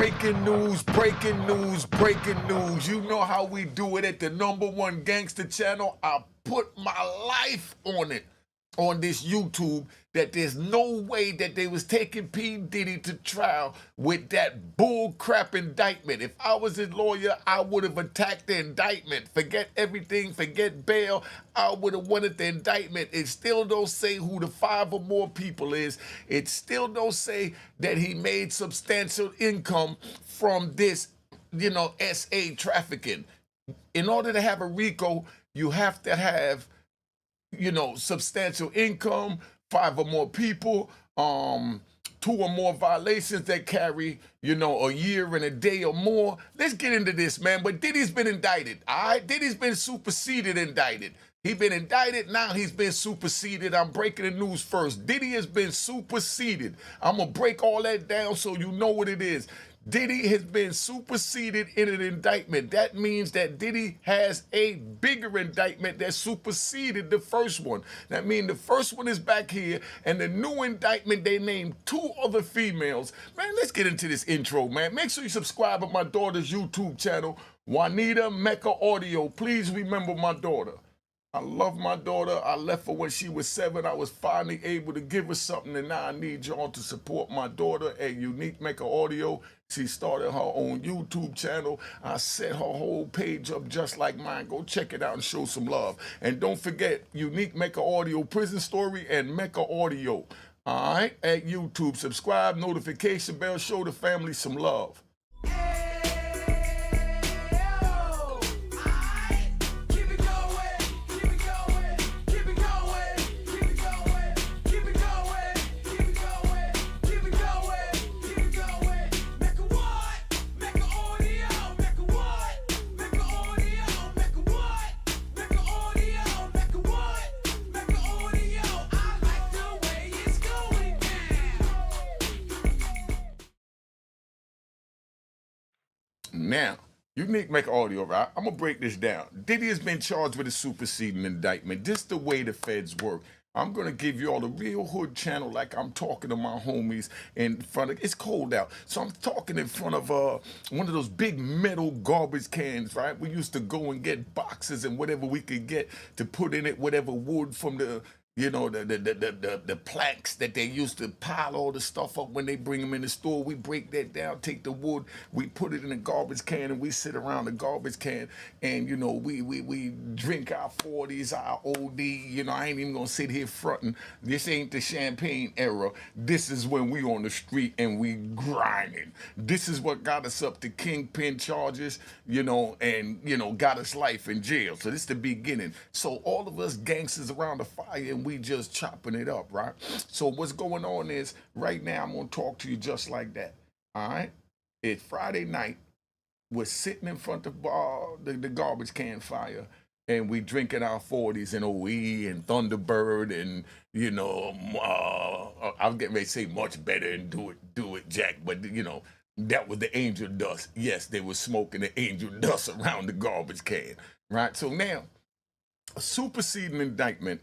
Breaking news, breaking news, breaking news. You know how we do it at the #1 gangster channel. I put my life on it on this YouTube that there's no way that they was taking P. Diddy to trial with that bull crap indictment. If I was his lawyer, I would have attacked the indictment. Forget everything, forget bail. I would have wanted the indictment. It still don't say who the 5 or more people is. It still don't say that he made substantial income from this, SA trafficking. In order to have a RICO, you have to have substantial income, 5 or more people, 2 or more violations that carry, a year and a day or more. Let's get into this, man. But Diddy's been indicted, all right? Diddy's been superseded indicted. He's been indicted, now he's been superseded. I'm breaking the news first. Diddy has been superseded. I'm going to break all that down so you know what it is. Diddy has been superseded in an indictment. That means that Diddy has a bigger indictment that superseded the first one. That means the first one is back here, and the new indictment, they named 2 other females. Man, let's get into this intro, man. Make sure you subscribe to my daughter's YouTube channel, Juanita Mecca Audio. Please remember my daughter. I love my daughter. I left her when she was 7. I was finally able to give her something, and now I need y'all to support my daughter at Unique Mecca Audio. She started her own YouTube channel. I set her whole page up just like mine. Go check it out and show some love. And don't forget, Unique Mecca Audio Prison Story and Mecca Audio. All right, at YouTube. Subscribe, notification bell, show the family some love. Now, Unique Mecca Audio, right? I'm going to break this down. Diddy has been charged with a superseding indictment. This is the way the feds work. I'm going to give you all the real hood channel like I'm talking to my homies in front of, it's cold out. So I'm talking in front of one of those big metal garbage cans, right? We used to go and get boxes and whatever we could get to put in it, whatever wood from the the planks that they used to pile all the stuff up when they bring them in the store. We break that down, take the wood, we put it in a garbage can, and we sit around the garbage can, and we drink our 40s, our OD. I ain't even gonna sit here fronting. This ain't the champagne era. This is when we on the street and we grinding. This is what got us up to kingpin charges, and got us life in jail. So this is the beginning. So all of us gangsters around the fire, and we just chopping it up, right? So what's going on is, right now I'm gonna talk to you just like that, all right? It's Friday night. We're sitting in front of the garbage can fire, and we drinking our 40s and OE and Thunderbird and, I'm getting ready to say much better and do it, Jack, but, that was the angel dust. Yes, they were smoking the angel dust around the garbage can, right? So now, a superseding indictment,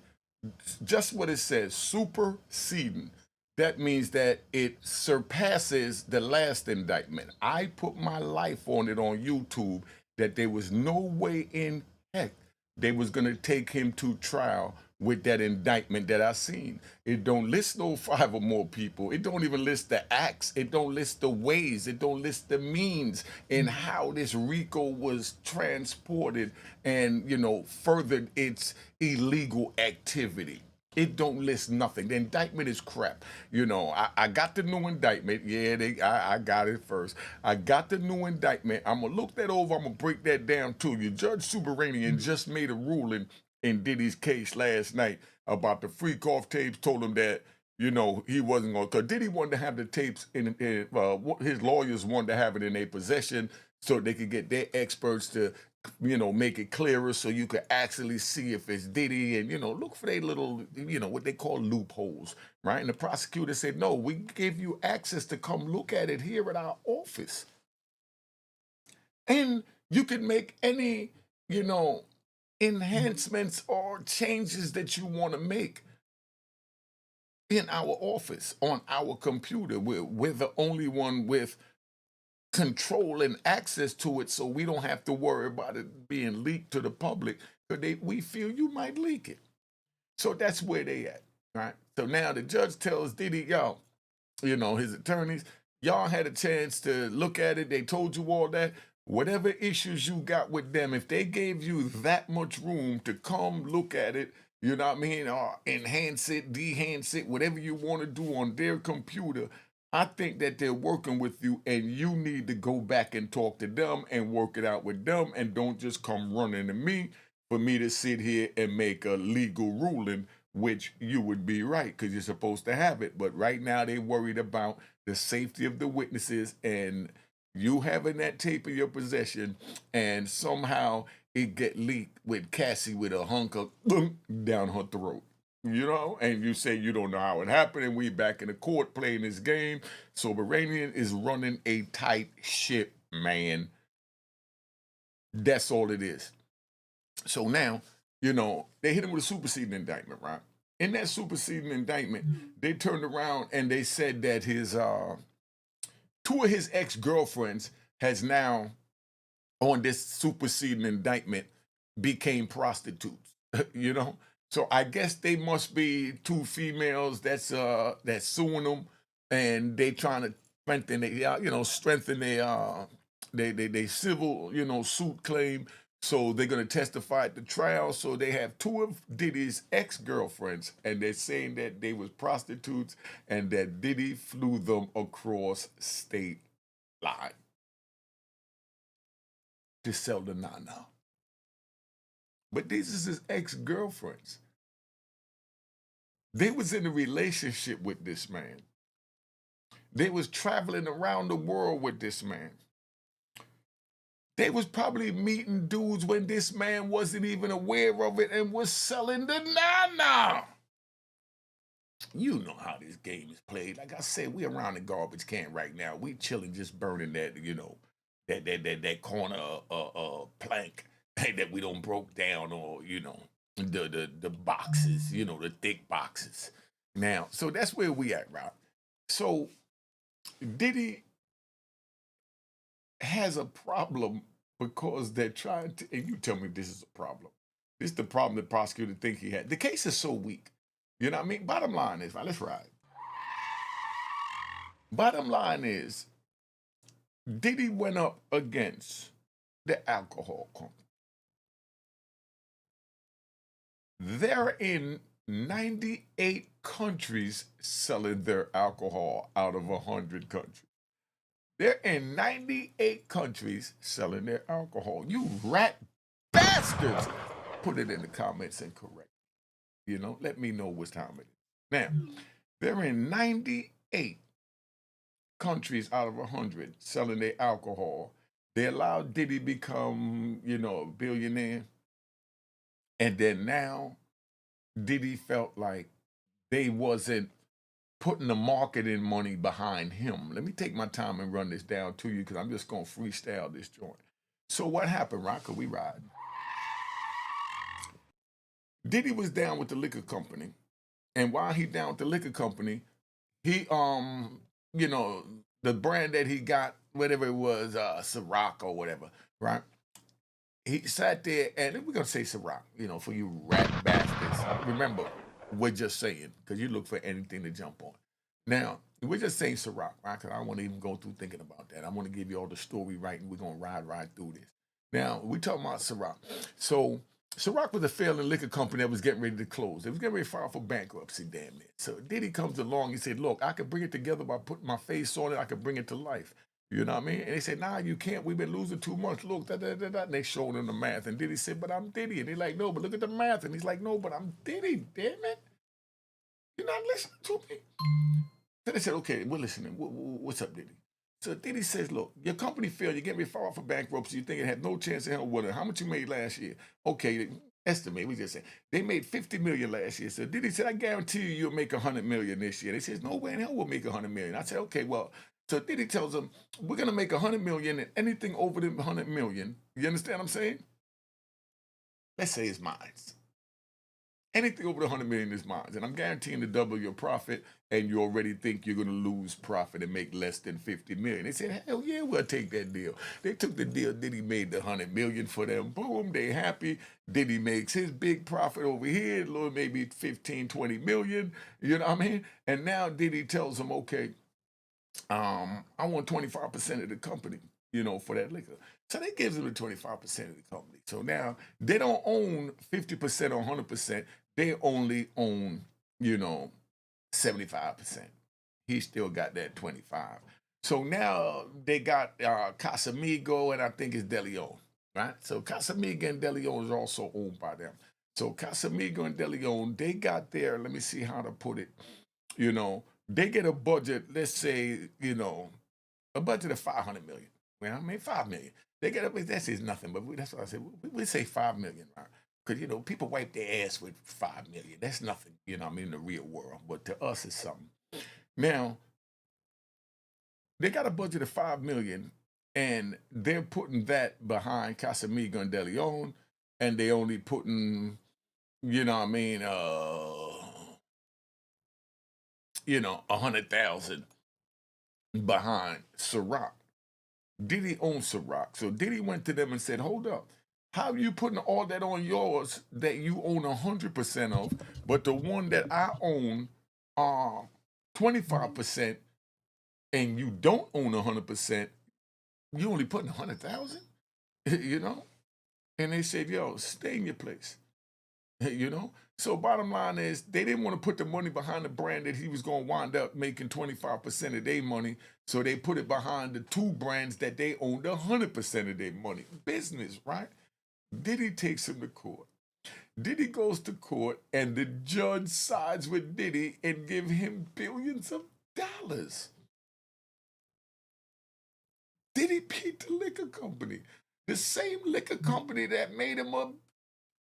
just what it says, superseding. That means that it surpasses the last indictment. I put my life on it on YouTube that there was no way in heck they was gonna take him to trial with that indictment that I seen. It don't list no 5 or more people. It don't even list the acts. It don't list the ways. It don't list the means and how this RICO was transported and, furthered its illegal activity. It don't list nothing. The indictment is crap. I got the new indictment. Yeah, I got it first. I got the new indictment. I'm going to look that over. I'm going to break that down to you. Judge Superseding just made a ruling in Diddy's case last night about the Freakoff tapes. Told him that, he wasn't going to, because Diddy wanted to have the tapes his lawyers wanted to have it in their possession so they could get their experts to make it clearer so you could actually see if it's Diddy and, look for their little, what they call loopholes, right? And the prosecutor said, no, we give you access to come look at it here at our office. And you can make any, enhancements or changes that you want to make in our office on our computer. We're the only one with control and access to it so we don't have to worry about it being leaked to the public because we feel you might leak it. So that's where they at, right? So now the judge tells Diddy, y'all, his attorneys, y'all had a chance to look at it. They told you all that. Whatever issues you got with them, if they gave you that much room to come look at it, you know what I mean, or enhance it, de-hance it, whatever you want to do on their computer, I think that they're working with you and you need to go back and talk to them and work it out with them and don't just come running to me for me to sit here and make a legal ruling, which you would be right because you're supposed to have it. But right now they're worried about the safety of the witnesses and you having that tape in your possession and somehow it get leaked with Cassie with a hunk of down her throat. And you say you don't know how it happened, and we back in the court playing this game. So Iranian is running a tight ship, man. That's all it is. So now, they hit him with a superseding indictment, right? In that superseding indictment, they turned around and they said that his two of his ex-girlfriends has now, on this superseding indictment, became prostitutes, So I guess they must be two females that's suing them, and they trying to strengthen their civil suit claim. So they're gonna testify at the trial. So they have two of Diddy's ex-girlfriends, and they're saying that they was prostitutes and that Diddy flew them across state line to sell the nana. But these is his ex-girlfriends. They was in a relationship with this man. They was traveling around the world with this man. They was probably meeting dudes when this man wasn't even aware of it and was selling the nana. You know how this game is played. Like I said, we around the garbage can right now. We chilling, just burning that, that corner plank that we don't broke down, or the boxes, the thick boxes. Now, so that's where we at, right? So Diddy has a problem because they're trying to, and you tell me this is a problem. This is the problem the prosecutor think he had. The case is so weak. You know what I mean? Bottom line is, let's ride. Bottom line is, Diddy went up against the alcohol company. They're in 98 countries selling their alcohol out of 100 countries. They're in 98 countries selling their alcohol. You rat bastards! Put it in the comments and correct. Let me know what time it is. Now, they're in 98 countries out of 100 selling their alcohol. They allowed Diddy become, a billionaire. And then now, Diddy felt like they wasn't putting the marketing money behind him. Let me take my time and run this down to you because I'm just going to freestyle this joint. So what happened, right? Because we ride. Diddy was down with the liquor company. And while he down with the liquor company, he, the brand that he got, whatever it was, Ciroc or whatever, right? He sat there, and we're going to say Ciroc, for you rat bastards. Remember, we're just saying, because you look for anything to jump on. Now, we're just saying Ciroc, right? Because I don't want to even go through thinking about that. I want to give you all the story right, and we're going to ride through this. Now, we're talking about Ciroc. So, Ciroc was a failing liquor company that was getting ready to close. It was getting ready to file for bankruptcy, damn it. So Diddy comes along and said, look, I can bring it together by putting my face on it. I can bring it to life. You know what I mean? And they said, nah, you can't. We've been losing too much. Look, And they showed him the math. And Diddy said, but I'm Diddy. And they're like, no, but look at the math. And he's like, no, but I'm Diddy, damn it. You're not listening to me. So they said, okay, we're listening. What's up, Diddy? So Diddy says, look, your company failed. You're getting ready to file for bankruptcy. You think it had no chance in hell with it. How much you made last year? Okay, estimate. We just said they made $50 million last year. So Diddy said, I guarantee you'll make $100 million this year. They said, no way in hell we'll make $100 million. I said, okay, well, so Diddy tells them, we're going to make $100 million, and anything over the $100 million, you understand what I'm saying? Let's say it's mine. Anything over the 100 million is mine. And I'm guaranteeing to double your profit, and you already think you're going to lose profit and make less than 50 million. They said, hell yeah, we'll take that deal. They took the deal. Diddy made the 100 million for them. Boom, they happy. Diddy makes his big profit over here, Lord, maybe 15, 20 million. You know what I mean? And now Diddy tells them, okay, I want 25% of the company, for that liquor. So they gives them the 25% of the company. So now they don't own 50% or 100%. They only own, 75%. He still got that 25. So now they got Casamigo and I think it's DeLeon, right? So Casamigo and DeLeon is also owned by them. So Casamigo and DeLeon, they got their, let me see how to put it, they get a budget, let's say, a budget of 500 million. Well, I mean, 5 million. They get up, that says nothing, but that's what I said. We say 5 million, right? Because, people wipe their ass with 5 million. That's nothing, in the real world. But to us, it's something. Now, they got a budget of 5 million, and they're putting that behind Casamigo and DeLeon, and they only putting, 100,000 behind Ciroc. Diddy owns Ciroc. So Diddy went to them and said, hold up. How you putting all that on yours that you own 100% of, but the one that I own 25% and you don't own 100%, you only putting 100,000? And they said, yo, stay in your place. So bottom line is they didn't want to put the money behind the brand that he was going to wind up making 25% of their money. So they put it behind the two brands that they owned 100% of their money. Business, right? Diddy takes him to court. Diddy goes to court and the judge sides with Diddy and give him billions of dollars. Diddy beat the liquor company. The same liquor company that made him a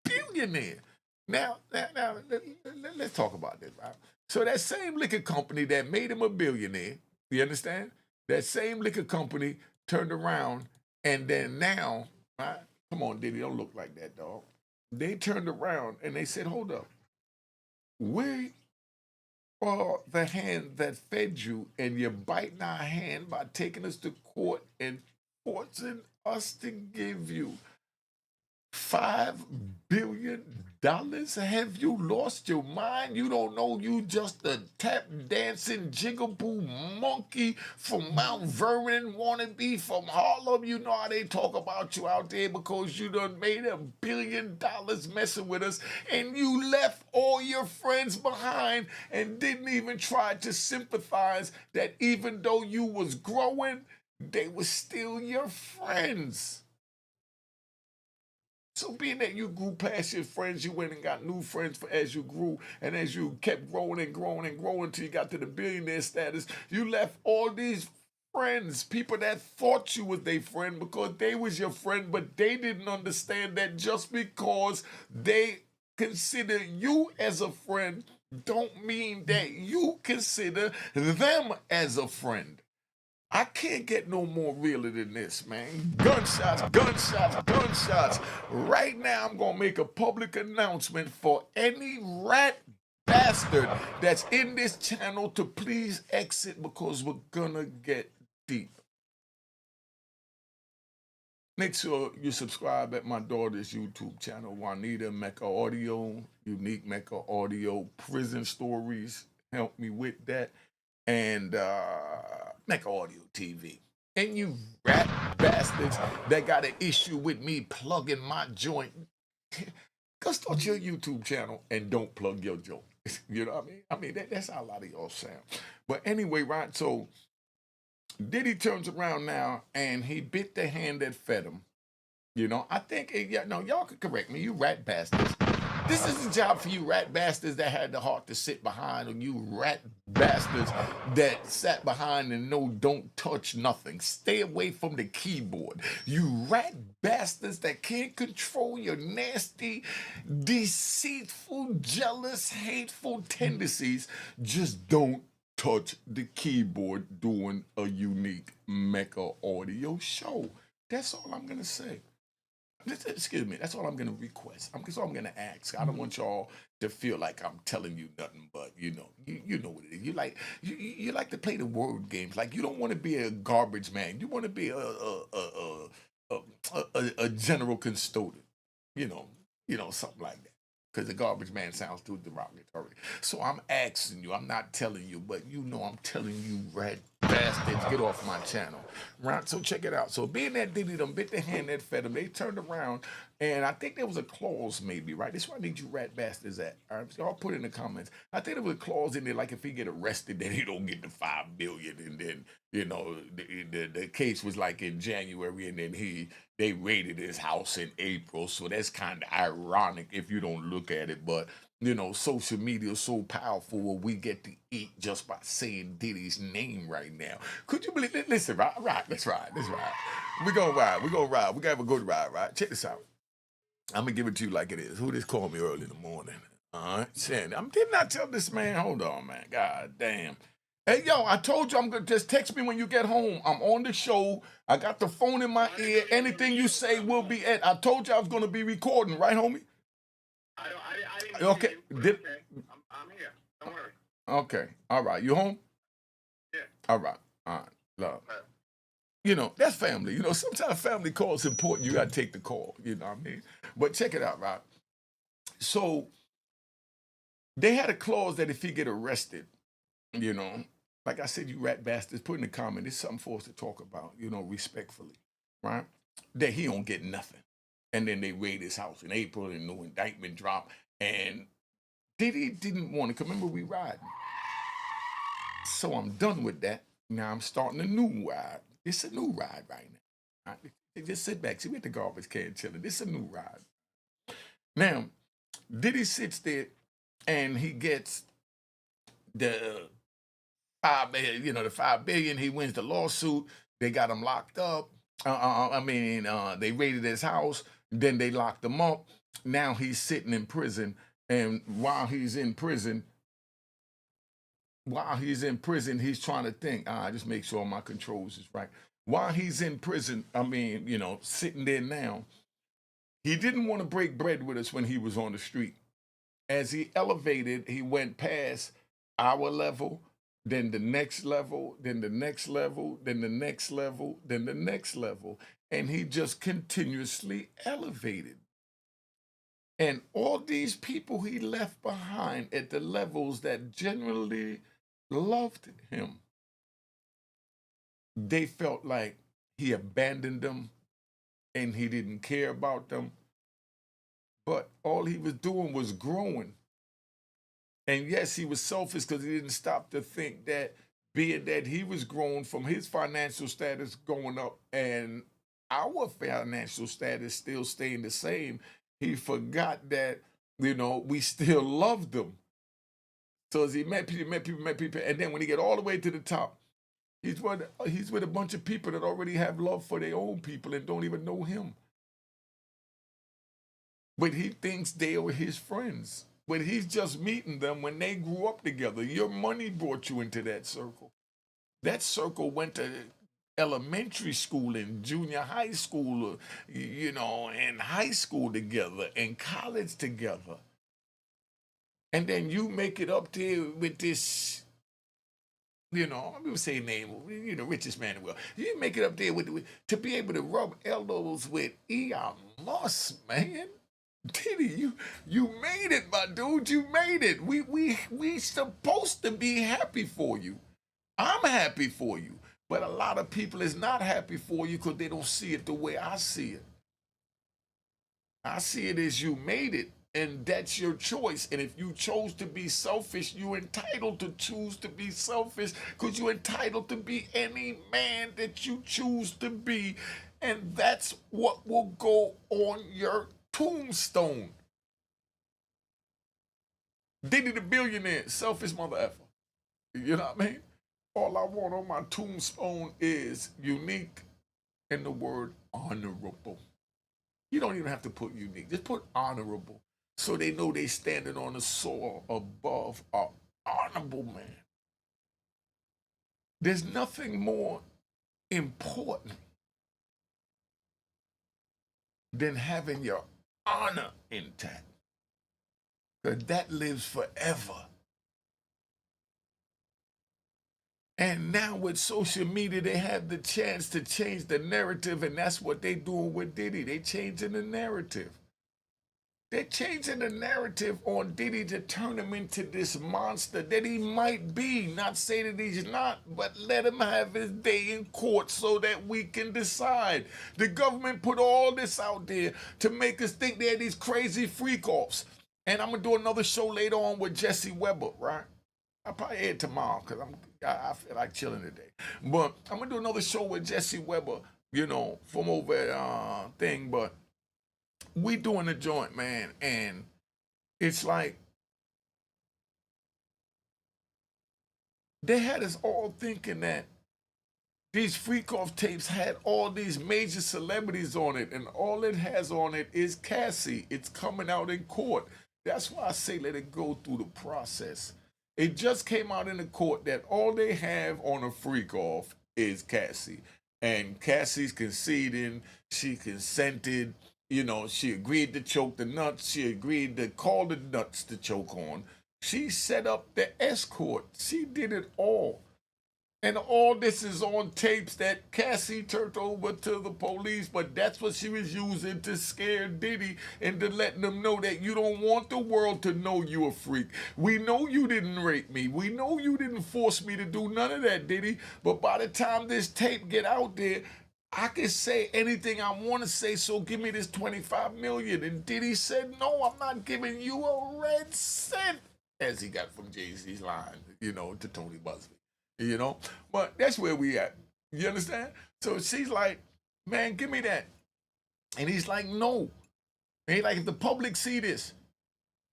billionaire. Now, let's talk about this, right? So that same liquor company that made him a billionaire, you understand? That same liquor company turned around and then now, right? Come on, Diddy, don't look like that, dog. They turned around and they said, hold up. We are the hand that fed you and you're biting our hand by taking us to court and forcing us to give you $5 billion? Have you lost your mind? You don't know you just a tap dancing jigaboo monkey from Mount Vernon wannabe from Harlem. You know how they talk about you out there because you done made $1 billion messing with us and you left all your friends behind and didn't even try to sympathize that even though you was growing, they were still your friends. So being that you grew past your friends, you went and got new friends as you grew, and as you kept growing and growing and growing until you got to the billionaire status, you left all these friends, people that thought you was their friend because they was your friend, but they didn't understand that just because they consider you as a friend don't mean that you consider them as a friend. I can't get no more realer than this, man. Gunshots, gunshots, gunshots. Right now, I'm going to make a public announcement for any rat bastard that's in this channel to please exit because we're going to get deep. Make sure you subscribe at my daughter's YouTube channel, Juanita Mecca Audio, Unique Mecca Audio, Prison Stories. Help me with that. And Mecca Audio TV. And you rat bastards that got an issue with me plugging my joint, go start your YouTube channel and don't plug your joint. You know what I mean? That's how a lot of y'all sound. But anyway, right, so Diddy turns around now and he bit the hand that fed him. I think, y'all could correct me, you rat bastards. This is the job for you rat bastards that had the heart to sit behind, and you rat bastards that sat behind and don't touch nothing. Stay away from the keyboard. You rat bastards that can't control your nasty, deceitful, jealous, hateful tendencies. Just don't touch the keyboard doing a Unique Mecca Audio show. That's all I'm going to say. Excuse me. That's all I'm gonna request. That's all I'm gonna ask. I don't want y'all to feel like I'm telling you nothing, but you know what it is. You like to play the word games. Like you don't want to be a garbage man. You want to be a general custodian. You know, something like that. Because the garbage man sounds too derogatory. So I'm asking you. I'm not telling you, but I'm telling you, red bastards, get off my channel. Right? So check it out. So being that Diddy done bit the hand that fed him, they turned around, and I think there was a clause maybe, right? This is where I need you rat bastards at. All right? So y'all put in the comments. I think there was a clause in there, like if he get arrested, then he don't get the $5 billion, and then the case was like in January, and then they raided his house in April. So that's kind of ironic if you don't look at it, but social media is so powerful where we get to eat just by saying Diddy's name right now. Could you believe it? Listen, right, let's ride. We're gonna ride. We gotta have a good ride, right? Check this out. I'm gonna give it to you like it is. Who just called me early in the morning? All right, Sandy. Did not tell this man. Hold on, man. God damn. Hey, yo, I told you I'm gonna just text me when you get home. I'm on the show. I got the phone in my ear. Anything you say will be at. I told you I was gonna be recording, right, homie? I didn't okay. I'm here. Don't worry. Okay. All right. You home? Yeah. All right. Love. That's family. Sometimes family calls important. You got to take the call. You know what I mean? But check it out, right? So they had a clause that if he get arrested, like I said, you rat bastards, put in the comment, it's something for us to talk about, respectfully, right? That he don't get nothing. And then they raid his house in April and no indictment dropped. And Diddy didn't want to, remember we riding. So I'm done with that. Now I'm starting a new ride. It's a new ride right now. Right? Just sit back. See, we at the garbage can chilling. This is a new ride. Now, Diddy sits there and he gets the the $5 billion. He wins the lawsuit. They got him locked up. They raided his house. Then they locked him up. Now he's sitting in prison. And while he's in prison, he's trying to think. Just make sure my controls is right. While he's in prison, sitting there now, he didn't want to break bread with us when he was on the street. As he elevated, he went past our level, then the next level, then the next level, then the next level, then the next level. And he just continuously elevated. And all these people he left behind at the levels that generally loved him, they felt like he abandoned them and he didn't care about them. But all he was doing was growing. And yes, he was selfish because he didn't stop to think that being that he was growing from his financial status going up and our financial status still staying the same, he forgot that, we still loved them. So as he met people, and then when he get all the way to the top, he's with a bunch of people that already have love for their own people and don't even know him. But he thinks they are his friends. But he's just meeting them when they grew up together. Your money brought you into that circle. That circle went to elementary school and junior high school, and high school together and college together. And then you make it up there with this, I'm going to say name, richest man in the world. You make it up there to be able to rub elbows with Elon Musk, man. Diddy, you made it, my dude. You made it. We supposed to be happy for you. I'm happy for you. But a lot of people is not happy for you because they don't see it the way I see it. I see it as you made it, and that's your choice. And if you chose to be selfish, you're entitled to choose to be selfish because you're entitled to be any man that you choose to be. And that's what will go on your tombstone. Diddy the billionaire, selfish mother effer. You know what I mean? All I want on my tombstone is unique and the word honorable. You don't even have to put unique. Just put honorable so they know they standing on the soil above an honorable man. There's nothing more important than having your honor intact. Because that lives forever. And now with social media, they have the chance to change the narrative, and that's what they doing with Diddy. They changing the narrative. They're changing the narrative on Diddy to turn him into this monster that he might be. Not say that he's not, but let him have his day in court so that we can decide. The government put all this out there to make us think they're these crazy freak-offs. And I'm going to do another show later on with Jesse Weber, right? I'll probably add tomorrow because I feel like chilling today. But I'm going to do another show with Jesse Weber, you know, from over at thing. But we doing a joint, man. And it's like they had us all thinking that these freak-off tapes had all these major celebrities on it. And all it has on it is Cassie. It's coming out in court. That's why I say let it go through the process. It just came out in the court that all they have on a freak-off is Cassie. And Cassie's conceding, she consented, you know, she agreed to choke the nuts, she agreed to call the nuts to choke on. She set up the escort, she did it all. And all this is on tapes that Cassie turned over to the police, but that's what she was using to scare Diddy and to letting them know that you don't want the world to know you a freak. We know you didn't rape me. We know you didn't force me to do none of that, Diddy. But by the time this tape get out there, I can say anything I want to say, so give me this $25 million. And Diddy said, no, I'm not giving you a red cent, as he got from Jay-Z's line, you know, to Tony Busby. You know, but that's where we at. You understand? So she's like, man, give me that. And he's like, no. And he's like, if the public see this.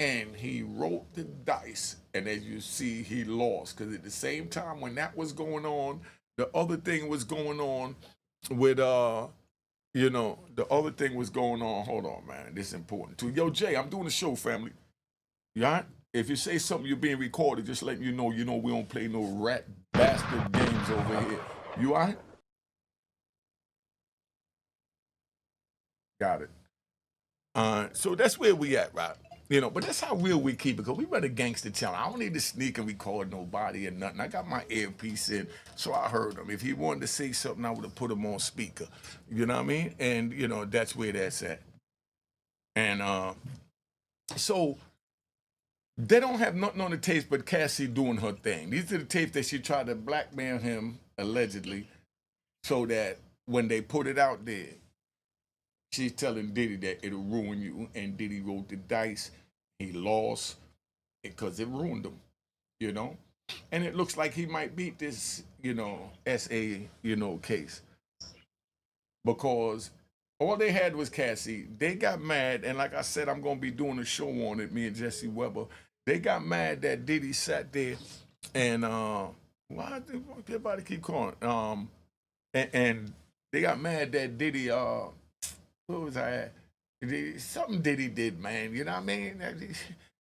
And he rolled the dice. And as you see, he lost. Because at the same time when that was going on, the other thing was going on with, you know, the other thing was going on. Hold on, man. This is important too. Yo, Jay, I'm doing a show, family. You all right? If you say something, you're being recorded, just letting you know we don't play no rat bastard games over here. You all right? Got it. So that's where we at, right? You know, but that's how real we keep it, because we run a gangster channel. I don't need to sneak and record nobody or nothing. I got my earpiece in, so I heard him. If he wanted to say something, I would have put him on speaker. You know what I mean? And, you know, that's where that's at. And so they don't have nothing on the tapes but Cassie doing her thing. These are the tapes that she tried to blackmail him, allegedly, so that when they put it out there, she's telling Diddy that it'll ruin you. And Diddy rolled the dice. He lost because it ruined him, you know? And it looks like he might beat this, you know, SA, you know, case. Because all they had was Cassie. They got mad, and like I said, I'm going to be doing a show on it, me and Jesse Weber. They got mad that Diddy sat there and, why did everybody keep calling? And they got mad that Diddy, what was I at? Something Diddy did, man, you know what I mean?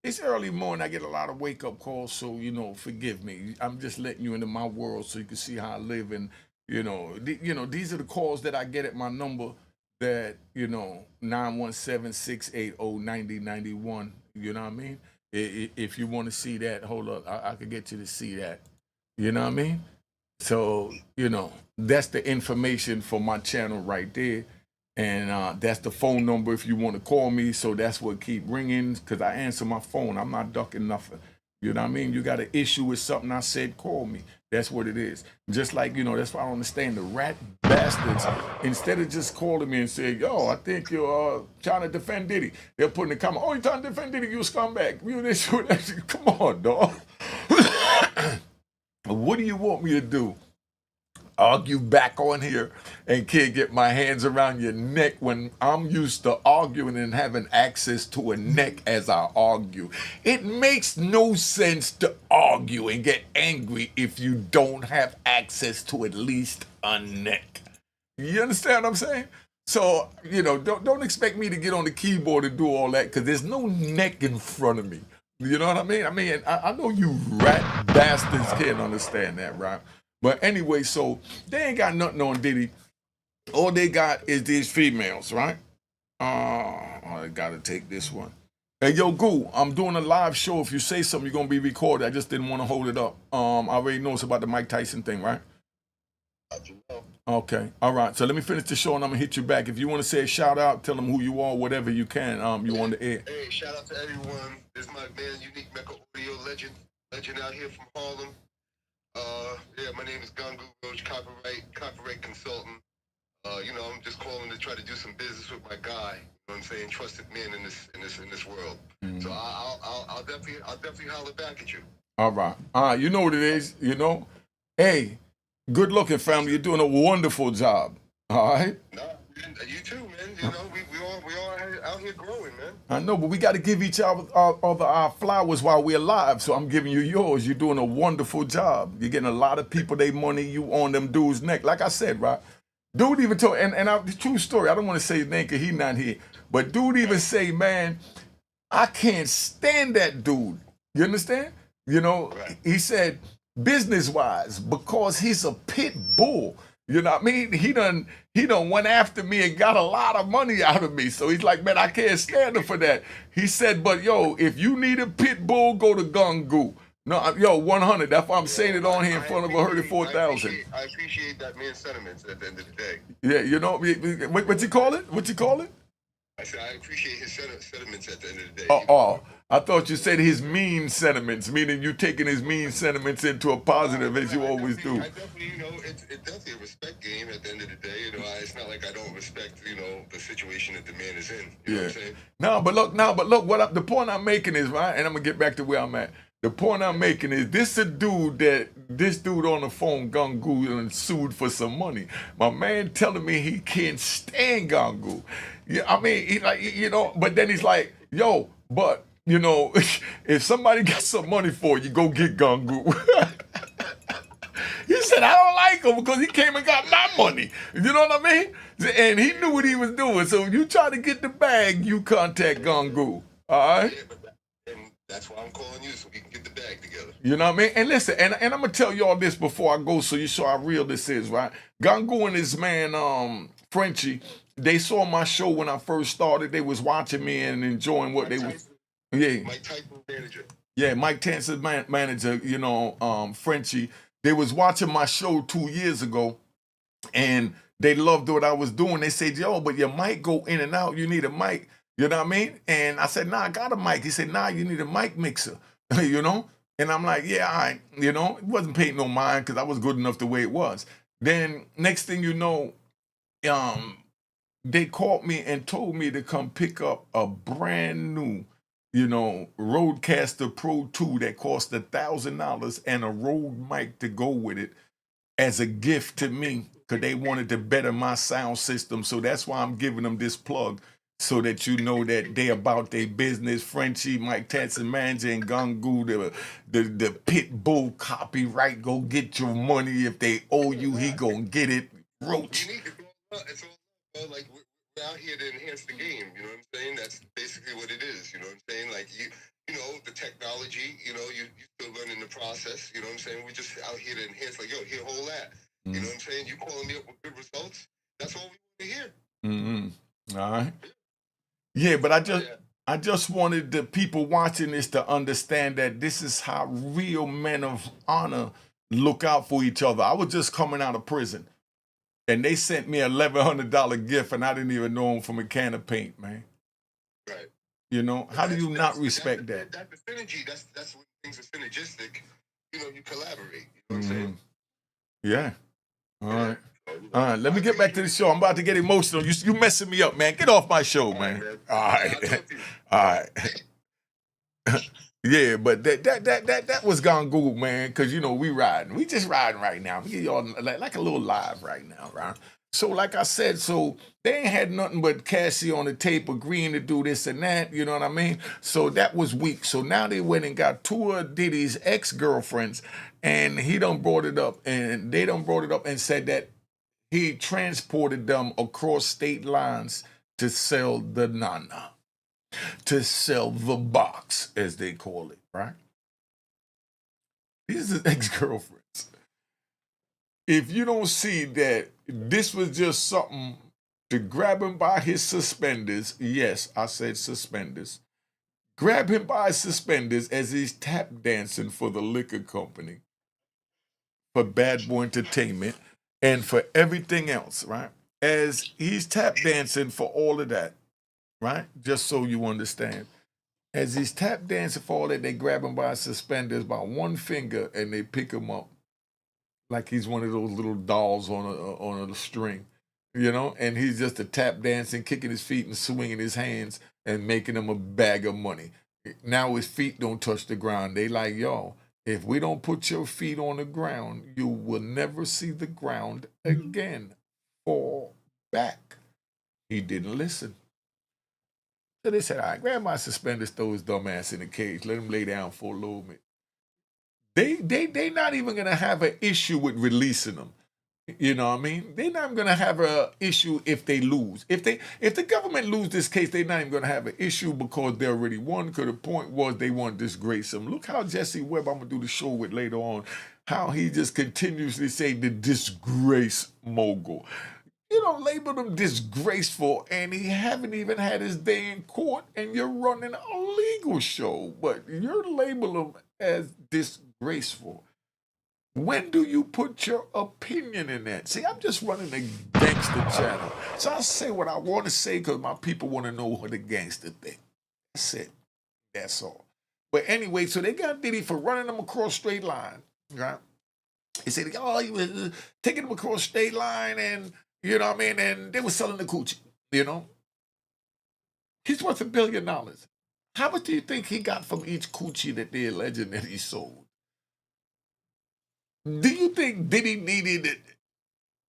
It's early morning, I get a lot of wake-up calls, so, you know, forgive me. I'm just letting you into my world so you can see how I live, and, you know, these are the calls that I get at my number that, you know, 917-680-9091, you know what I mean? If you want to see that, hold up, I could get you to see that, you know what I mean? So, you know, that's the information for my channel right there. And that's the phone number if you want to call me. So that's what keep ringing, because I answer my phone. I'm not ducking nothing. You know what I mean? You got an issue with something I said, call me. That's what it is. Just like, you know, that's why I don't understand the rat bastards. Instead of just calling me and saying, yo, I think you're trying to defend Diddy. They'll put in the comment, oh, you're trying to defend Diddy, you a scumbag. You this, you that. Come on, dog. What do you want me to do? Argue back on here and can't get my hands around your neck when I'm used to arguing and having access to a neck as I argue. It makes no sense to argue and get angry if you don't have access to at least a neck. You understand what I'm saying? So, you know, don't expect me to get on the keyboard and do all that, because there's no neck in front of me. You know what I mean? I know you rat bastards can't understand that, right? But anyway, so they ain't got nothing on Diddy. All they got is these females, right? I gotta take this one. Hey, yo, Goo, I'm doing a live show. If you say something, you're gonna be recorded. I just didn't want to hold it up. I already know it's about the Mike Tyson thing, right? Okay, all right. So let me finish the show, and I'm gonna hit you back. If you want to say a shout out, tell them who you are, whatever you can. You on the air. Hey, shout out to everyone. This is my man, Unique Mecca audio legend out here from Harlem. Yeah, my name is Gangu Roach, copyright consultant. I'm just calling to try to do some business with my guy. You know what I'm saying? Trusted man in this world. So I'll definitely holler back at you. All right. You know what it is. Hey, good looking family. You're doing a wonderful job. All right. No, you too, man. We all out here growing, man. I know, but we got to give each other our flowers while we're alive. So I'm giving you yours. You're doing a wonderful job. You're getting a lot of people their money. You on them dudes' neck. Like I said, right? Dude even told, the true story, I don't want to say his name because he's not here, but dude even say, man, I can't stand that dude. You understand? Right. He said, business-wise, because he's a pit bull. You know what I mean? He done went after me and got a lot of money out of me. So he's like, man, I can't stand him for that. He said, but yo, if you need a pit bull, go to Gangu. No, yo, 100. That's why I'm saying it on here in front of 134,000. I appreciate that man's sentiments at the end of the day. Yeah, what you call it? What you call it? I said I appreciate his sentiments at the end of the day. I thought you said his mean sentiments, meaning you taking his mean sentiments into a positive as you always do. I definitely, it's definitely a respect game at the end of the day. It's not like I don't respect, the situation that the man is in. You know what I'm saying? No, but look, the point I'm making is, right, and I'm gonna get back to where I'm at. The point I'm making is this dude on the phone, Gangu, and sued for some money. My man telling me he can't stand Gangu. Yeah, I mean, he like, but then he's like, yo, but, if somebody got some money for you, go get Gangu. He said, I don't like him because he came and got my money. You know what I mean? And he knew what he was doing. So if you try to get the bag, you contact Gangu. All right? Yeah, and that's why I'm calling you, so we can get the bag together. You know what I mean? And listen, and I'm going to tell y'all this before I go so you saw how real this is, right? Gangu and his man, Frenchie, they saw my show when I first started. They was watching me and enjoying what was. Yeah. Mike Tyson manager. Yeah, Mike Tyson's manager, Frenchie. They was watching my show 2 years ago, and they loved what I was doing. They said, yo, but your mic go in and out. You need a mic. You know what I mean? And I said, nah, I got a mic. He said, nah, you need a mic mixer, And I'm like, yeah, all right. It wasn't paying no mind because I was good enough the way it was. Then next thing you know, they called me and told me to come pick up a brand new Rodecaster Pro 2 that cost $1,000 and a Rode mic to go with it as a gift to me because they wanted to better my sound system. So that's why I'm giving them this plug so that you know that they about their business. Frenchie, Mike Tyson manager, and Gangu, the pit bull copyright. Go get your money. If they owe you, he gonna get it. Roach. It's all like we're out here to enhance the game, you know what I'm saying? That's basically what it is, you know what I'm saying? Like, the technology, you're still learning the process, you know what I'm saying? We're just out here to enhance, like, yo, here, hold that. You know what I'm saying? You calling me up with good results, that's all we want to hear. Mm-hmm. All right. Yeah, but I just wanted the people watching this to understand that this is how real men of honor look out for each other. I was just coming out of prison. And they sent me an $1,100 gift, and I didn't even know them from a can of paint, man. Right. How do you not respect that? That's the synergy. That's when things are synergistic. You collaborate. You know what I'm saying? Yeah. All right. All right. Let me get back to the show. I'm about to get emotional. You messing me up, man. Get off my show, man. All right. All right. Yeah, but that was Gangu, man, because we riding. We just riding right now. We get y'all like a little live right now, right? So like I said, they ain't had nothing but Cassie on the tape agreeing to do this and that, you know what I mean? So that was weak. So now they went and got two of Diddy's ex-girlfriends, and he done brought it up, and they done brought it up and said that he transported them across state lines to sell the nana. To sell the box, as they call it, right? These are ex-girlfriends. If you don't see that this was just something to grab him by his suspenders. Yes, I said suspenders. Grab him by his suspenders as he's tap dancing for the liquor company, for Bad Boy Entertainment, and for everything else, right? As he's tap dancing for all of that, right? Just so you understand. As he's tap dancing for all that, they grab him by his suspenders by one finger and they pick him up like he's one of those little dolls on a string, and he's just a tap dancing, kicking his feet and swinging his hands and making him a bag of money. Now his feet don't touch the ground. They like, yo, if we don't put your feet on the ground, you will never see the ground again. Fall back. He didn't listen. So they said, all right, grab my suspenders, throw his dumb ass in the cage, let him lay down for a little bit. They not even gonna have an issue with releasing them. You know what I mean? They're not gonna have an issue if they lose. If the government lose this case, they're not even gonna have an issue because they already won. Because the point was they want to disgrace him. Look how Jesse Webb, I'm gonna do the show with later on, how he just continuously say the disgrace mogul. Label him disgraceful, and he haven't even had his day in court, and you're running a legal show, but you're labeling him as disgraceful. When do you put your opinion in that? See, I'm just running a gangster channel. So I say what I want to say because my people want to know what the gangster think. That's it. That's all. But anyway, so they got Diddy for running them across straight line, right? They said, oh, he was taking them across state line and, and they were selling the coochie, He's worth $1 billion. How much do you think he got from each coochie that they're alleging that he sold? Do you think Diddy needed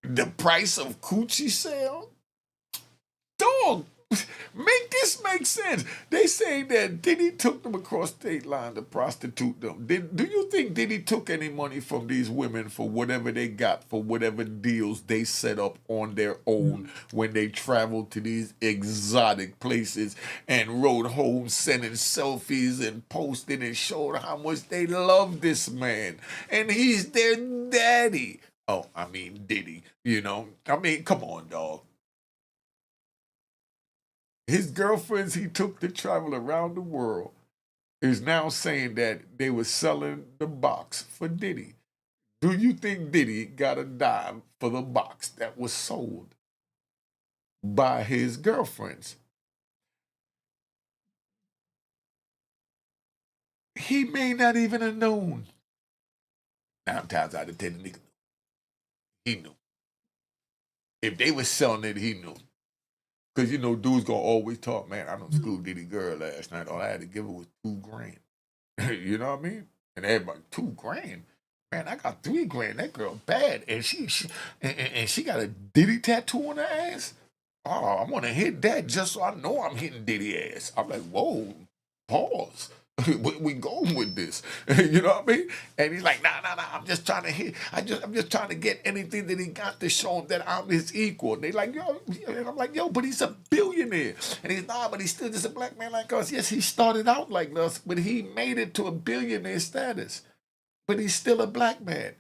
the price of coochie sale? Dog, make this make sense. They say that Diddy took them across state line to prostitute them. Do you think Diddy took any money from these women for whatever they got, for whatever deals they set up on their own when they traveled to these exotic places and rode home sending selfies and posting and showed how much they love this man? And he's their daddy. Oh, I mean Diddy, come on, dog. His girlfriends he took to travel around the world is now saying that they were selling the box for Diddy. Do you think Diddy got a dime for the box that was sold by his girlfriends? He may not even have known. 9 times out of 10, the nigga, he knew. If they were selling it, he knew. Because, dudes gonna always talk, man, I done screwed Diddy girl last night. All I had to give her was $2,000. You know what I mean? And everybody, $2,000? Man, I got $3,000. That girl bad. And she got a Diddy tattoo on her ass? Oh, I want to hit that just so I know I'm hitting Diddy ass. I'm like, whoa, pause. we going with this. You know what I mean? And he's like, nah, I'm just trying to hit. I'm just trying to get anything that he got to show him that I'm his equal. And they like, yo, and I'm like, yo, but he's a billionaire. And he's but he's still just a black man like us. Yes, he started out like us, but he made it to a billionaire status. But he's still a black man.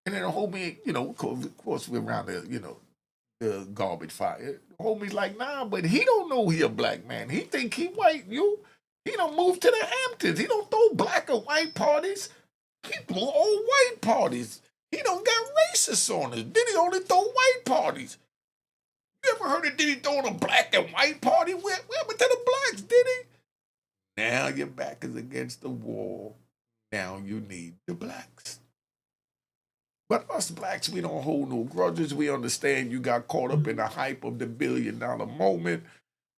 And then the homie, of course we're around the garbage fire. The homie's like, nah, but he don't know he a black man. He think he white, He don't move to the Hamptons. He don't throw black or white parties. He throw all white parties. He don't got racists on us. Diddy only throw white parties. You ever heard of Diddy throwing a black and white party? Where happened to the blacks, Diddy? Now your back is against the wall. Now you need the blacks. But us blacks, we don't hold no grudges. We understand you got caught up in the hype of the $1 billion moment,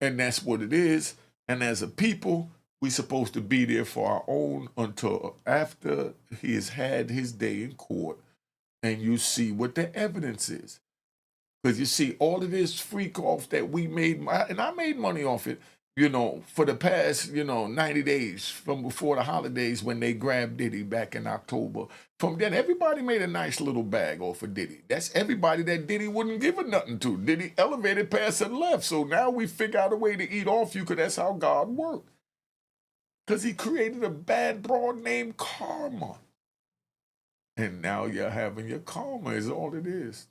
and that's what it is. And as a people, we supposed to be there for our own until after he has had his day in court and you see what the evidence is. Because you see, all of this freak off that we made, and I made money off it, for the past, 90 days from before the holidays when they grabbed Diddy back in October. From then, everybody made a nice little bag off of Diddy. That's everybody that Diddy wouldn't give a nothing to. Diddy elevated past and left. So now we figure out a way to eat off you because that's how God worked. Because he created a bad broad named Karma. And now you're having your karma is all it is.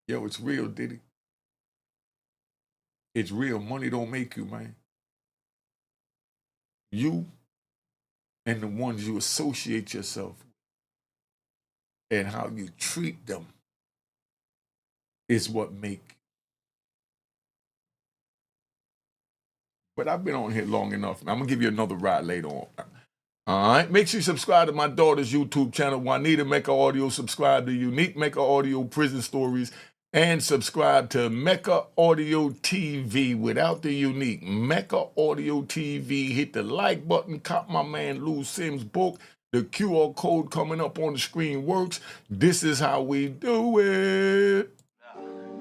Yo, it's real, Diddy. It's real. Money don't make you, man. You and the ones you associate yourself with and how you treat them is what make you. But I've been on here long enough. I'm going to give you another ride later on. All right. Make sure you subscribe to my daughter's YouTube channel, Juanita Mecca Audio. Subscribe to Unique Mecca Audio Prison Stories. And subscribe to Mecca Audio TV without the unique. Mecca Audio TV. Hit the like button. Cop my man Lou Sims' book. The QR code coming up on the screen works. This is how we do it.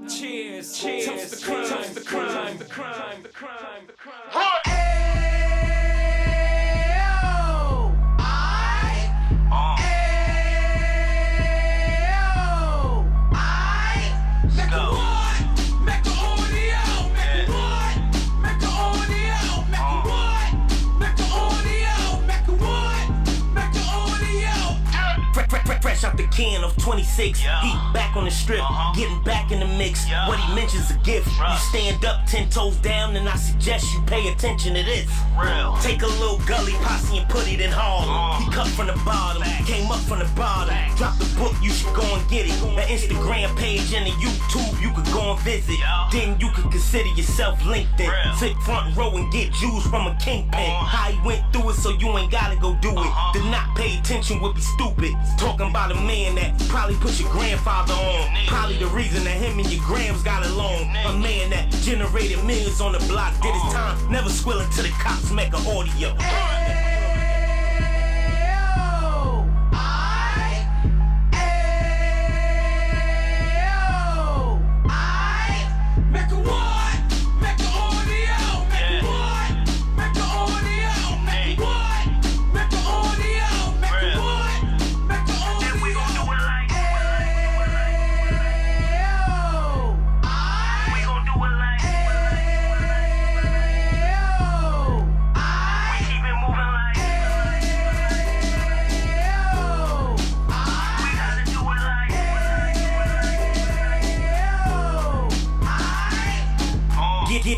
Cheers, cheers, toast the crime, toast the crime, the crime, the crime, the crime. Fresh out the can of 26, Heat back on the strip, getting back in the mix. What he mentions a gift. You stand up 10 toes down, and I suggest you pay attention to this. Take a little gully posse and put it in Harlem. He cut from the bottom, came up from the bottom. Drop the book, you should go and get it. The Instagram page and the YouTube, you could go and visit. Then you could consider yourself LinkedIn. Sit front row and get Jews from a kingpin. How he went through it, so you ain't gotta go do it. To not pay attention would be stupid. Talking about a man that probably put your grandfather on. Probably the reason that him and your grams got along. A man that generated millions on the block, did his time, never squilling to the cops, Mecca Audio.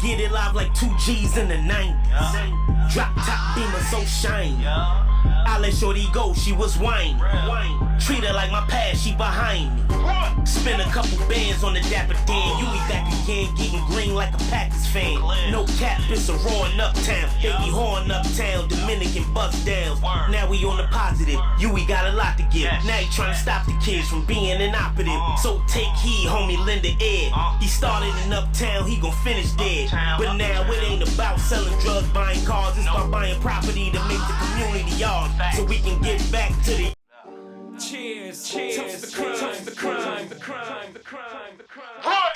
Get it live like 2 G's in the 90s. Drop top beamer so shiny. I let shorty go, she was whining. Treat her like my past, she behind me. Spend a couple bands on the Dapper Dan. You be back again, getting green like a Packers fan. No cap, it's a roaring uptown. Baby horn uptown, Dominican bust downs. Now we on the positive, we got a lot to give. Now he trying to stop the kids from being inoperative. So take heed, homie, lend an ear. He started in uptown, he gon' finish dead. But now it ain't about selling drugs, buying cars. It's about buying property to make the community yours, so we can get back to the cheers, cheers, toast the crime, the crime, the crime, the crime, the crime.